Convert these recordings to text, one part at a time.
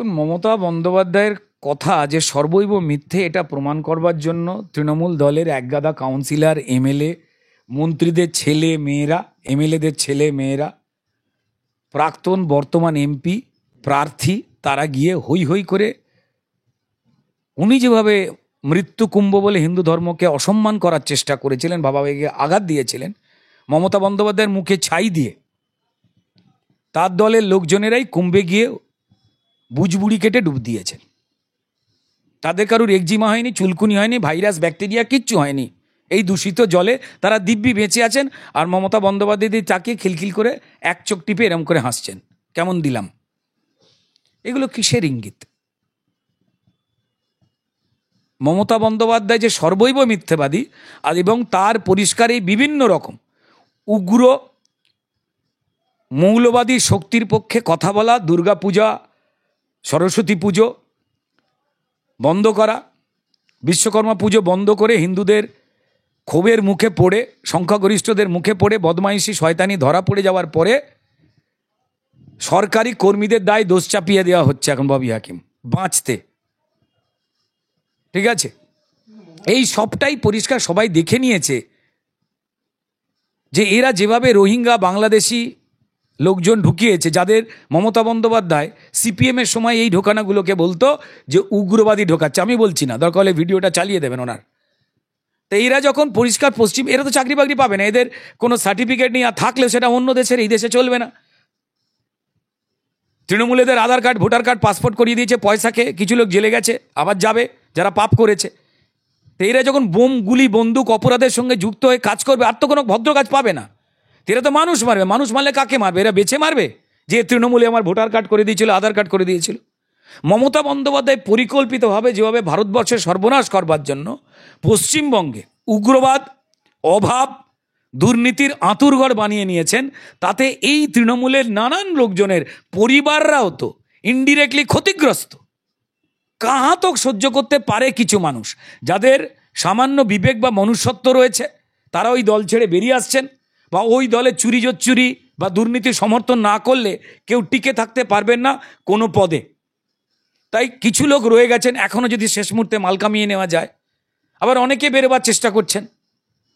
দেখুন, মমতা বন্দ্যোপাধ্যায়ের কথা যে সর্বৈব মিথ্যে এটা প্রমাণ করবার জন্য তৃণমূল দলের একগাদা কাউন্সিলর, এমএলএ, মন্ত্রীদের ছেলে মেয়েরা, এমএলএদের ছেলে মেয়েরা, প্রাক্তন বর্তমান এমপি প্রার্থী, তারা গিয়ে হই হই করে উনি যেভাবে মৃত্যুকুম্ভ বলে হিন্দু ধর্মকে অসম্মান করার চেষ্টা করেছিলেন, ভাবাবেগে আঘাত দিয়েছিলেন, মমতা বন্দ্যোপাধ্যায়ের মুখে ছাই দিয়ে তার দলের লোকজনেরাই কুম্ভে গিয়ে বুজবুড়ি কেটে ডুব দিয়েছেন। তাদের কারুর একজিমা হয়নি, চুলকুনি হয়নি, ভাইরাস ব্যাকটেরিয়া কিচ্ছু হয়নি। এই দূষিত জলে তারা দিব্যি বেঁচে আছেন। আর মমতা বন্দ্যোপাধ্যায় তাকিয়ে খিলখিল করে এক চোখ টিপে এরম করে হাসছেন, কেমন দিলাম। এগুলো কিসের ইঙ্গিত? মমতা বন্দ্যোপাধ্যায় যে সর্বৈব মিথ্যেবাদী, আর এবং তার পরিষ্কারেই বিভিন্ন রকম উগ্র মৌলবাদী শক্তির পক্ষে কথা বলা, দুর্গাপূজা, সরস্বতী পুজো বন্ধ করা, বিশ্বকর্মা পুজো বন্ধ করে হিন্দুদের ক্ষোভের মুখে পড়ে, সংখ্যাগরিষ্ঠদের মুখে পড়ে বদমাইশি শয়তানি ধরা পড়ে যাওয়ার পরে সরকারি কর্মীদের দায় দোষ চাপিয়ে দেওয়া হচ্ছে এখন ববি হাকিম বাঁচতে। ঠিক আছে, এই সবটাই পরিষ্কার সবাই দেখে নিয়েছে যে এরা যেভাবে রোহিঙ্গা বাংলাদেশি লোকজন ঢুকিয়েছে, যাদের মমতা বন্দ্যোপাধ্যায় সিপিএমের সময় এই ঢোকানাগুলোকে বলতো যে উগ্রবাদী ঢোকাচ্ছে। আমি বলছি না, দরকার হলে ভিডিওটা চালিয়ে দেবেন ওনার। তো এরা যখন পরিষ্কার পশ্চিম, এরা তো চাকরি বাকরি পাবে না, এদের কোনো সার্টিফিকেট নেই, আর থাকলেও সেটা অন্য দেশের, এই দেশে চলবে না। তৃণমূলেদের আধার কার্ড, ভোটার কার্ড, পাসপোর্ট করিয়ে দিয়েছে পয়সাকে, কিছু লোক জেলে গেছে, আবার যাবে যারা পাপ করেছে। তো এরা যখন বোম, গুলি, বন্দুক, অপরাধের সঙ্গে যুক্ত হয়ে কাজ করবে, আর তো কোনো ভদ্র কাজ পাবে না। এরা তো মানুষ মারবে, মানুষ মারলে কাকে মারবে? এরা বেছে মারবে যে তৃণমূলে আমার ভোটার কার্ড করে দিয়েছিল, আধার কার্ড করে দিয়েছিল। মমতা বন্দ্যোপাধ্যায় পরিকল্পিতভাবে যেভাবে ভারতবর্ষের সর্বনাশ করবার জন্য পশ্চিমবঙ্গে উগ্রবাদ, অভাব, দুর্নীতির আঁতুরঘর বানিয়ে নিয়েছেন, তাতে এই তৃণমূলের নানান লোকজনের পরিবাররাও তো ইনডিরেক্টলি ক্ষতিগ্রস্ত। কাহাতক সহ্য করতে পারে কিছু মানুষ, যাদের সামান্য বিবেক বা মনুষ্যত্ব রয়েছে, তারা ওই দল ছেড়ে বেরিয়ে আসছেন, বা ওই দলে চুরি জোচ্চুরি বা দুর্নীতির সমর্থন না করলে কেউ টিকে থাকতে পারবেন না কোনো পদে। তাই কিছু লোক রয়ে গেছেন, এখনও যদি শেষ মুহূর্তে মাল কামিয়ে নেওয়া যায়। আবার অনেকে বেরোবার চেষ্টা করছেন,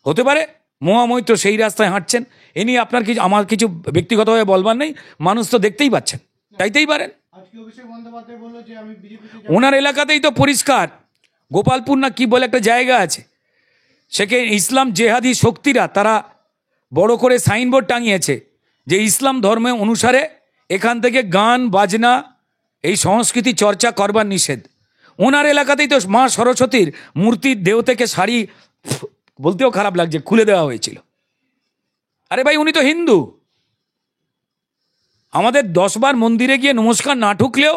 হতে পারে মহামৈত্র সেই রাস্তায় হাঁটছেন। এ নিয়ে আপনার কিছু, আমার কিছু ব্যক্তিগতভাবে বলবার নেই, মানুষ তো দেখতেই পাচ্ছেন, চাইতেই পারেন। ওনার এলাকাতেই তো পরিষ্কার, গোপালপুর না কি বলে একটা জায়গা আছে, সেখানে ইসলাম জেহাদি শক্তিরা তারা বড় করে সাইনবোর্ড টাঙিয়েছে যে ইসলাম ধর্মে অনুসারে এখান থেকে গান বাজনা, এই সংস্কৃতি চর্চা করবার নিষেধ। ওনার এলাকাতেই তো মা সরস্বতীর মূর্তির দেহ থেকে শাড়ি, বলতেও খারাপ লাগছে, খুলে দেওয়া হয়েছিল। আরে ভাই, উনি তো হিন্দু। আমাদের 10 বার মন্দিরে গিয়ে নমস্কার না ঠুকলেও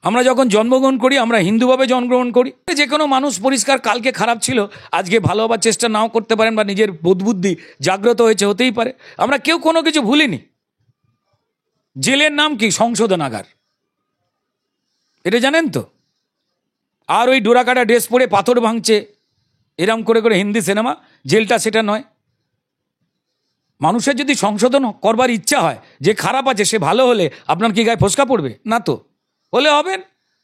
আমরা যখন জন্মগ্রহণ করি, আমরা হিন্দুভাবে জন্মগ্রহণ করি। যে কোনো মানুষ পরিষ্কার কালকে খারাপ ছিল, আজকে ভালো হবার চেষ্টা নাও করতে পারেন, বা নিজের বোধবুদ্ধি জাগ্রত হয়েছে, হতেই পারে। আমরা কেউ কোনো কিছু ভুলিনি। জেলের নাম কি? সংশোধনাগার। এটা জানেন তো? আর ওই ডোরাকাটা ড্রেস পরে পাথর ভাঙছে, এরম করে করে হিন্দি সিনেমা, জেলটা সেটা নয়। মানুষের যদি সংশোধন করবার ইচ্ছা হয়, যে খারাপ আছে সে ভালো হলে আপনার কি গায়ে ফসকা পড়বে? না তো। হলে হবেন,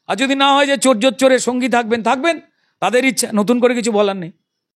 আর যদি না হয় যে চোর জোর চোরের সঙ্গী থাকবেন, থাকবেন, তাদের ইচ্ছা, নতুন করে কিছু বলার নেই।